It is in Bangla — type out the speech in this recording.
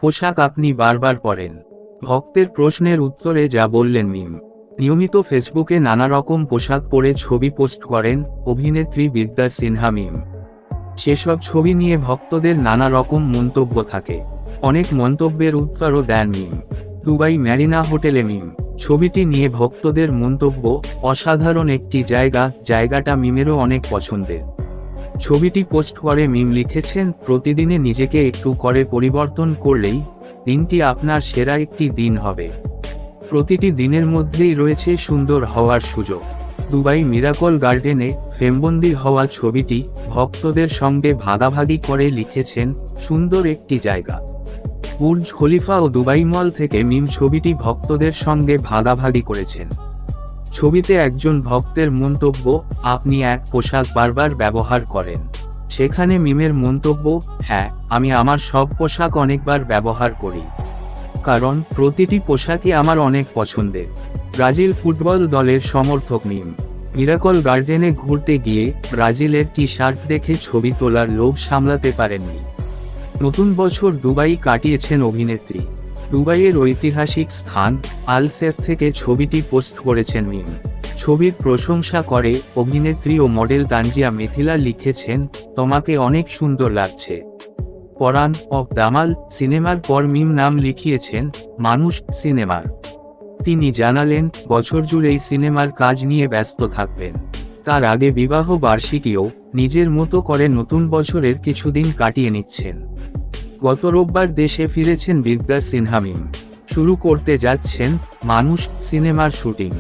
পোশাক আপনি বারবার পরেন? ভক্তের প্রশ্নের উত্তরে যা বললেন মিম। নিয়মিত ফেসবুকে নানা রকম পোশাক পরে ছবি পোস্ট করেন অভিনেত্রী বিদ্যা সিনহা মিম। সেসব ছবি নিয়ে ভক্তদের নানা রকম মন্তব্য থাকে। অনেক মন্তব্যের উত্তরও দেন মিম। দুবাই ম্যারিনা হোটেলে মিম। ছবিটি নিয়ে ভক্তদের মন্তব্য, অসাধারণ একটি জায়গাটা মিমেরও অনেক পছন্দের। ছবিটি পোস্ট করে মিম লিখেছেন, প্রতিদিনে নিজেকে একটু করে পরিবর্তন করলেই দিনটি আপনার সেরা একটি দিন হবে। প্রতিটি দিনের মধ্যেই রয়েছে সুন্দর হওয়ার সুযোগ। দুবাই মিরাকল গার্ডেনে ফ্রেমবন্দি হওয়া ছবিটি ভক্তদের সঙ্গে ভাগাভাগি করে লিখেছেন, সুন্দর একটি জায়গা। বুর্জ খলিফা ও দুবাই মল থেকে মিম ছবিটি ভক্তদের সঙ্গে ভাগাভাগি করেছেন। ছবিতে একজন ভক্তের মন্তব্য, আপনি এক পোশাক বারবার ব্যবহার করেন। সেখানে মিমের মন্তব্য, হ্যাঁ, আমি আমার সব পোশাক অনেকবার ব্যবহার করি, কারণ প্রতিটি পোশাকই আমার অনেক পছন্দের। ব্রাজিল ফুটবল দলের সমর্থক মিম। মিরাকল গার্ডেনে ঘুরতে গিয়ে ব্রাজিলের টি শার্ট দেখে ছবি তোলার লোভ সামলাতে পারেননি। নতুন বছর দুবাই কাটিয়েছেন অভিনেত্রী। দুবাইয়ের ঐতিহাসিক স্থান আল সেফ থেকে ছবিটি পোস্ট করেছেন মিম। ছবির প্রশংসা করে অভিনেত্রী ও মডেল তানজিয়া মিথিলা লিখেছেন, তোমাকে অনেক সুন্দর লাগছে। পরাণ অফ দামাল সিনেমার পর মিম নাম লিখিয়েছেন মানুষ সিনেমার। তিনি জানালেন, বছর জুড়েই সিনেমার কাজ নিয়ে ব্যস্ত থাকবেন। তার আগে বিবাহ বার্ষিকীও নিজের মতো করে নতুন বছরের কিছুদিন কাটিয়ে নিচ্ছেন। গত রোববার দেশে ফিরেছেন বিদ্যা সিনহা মিম। শুরু করতে যাচ্ছেন মানুষ সিনেমার শুটিং।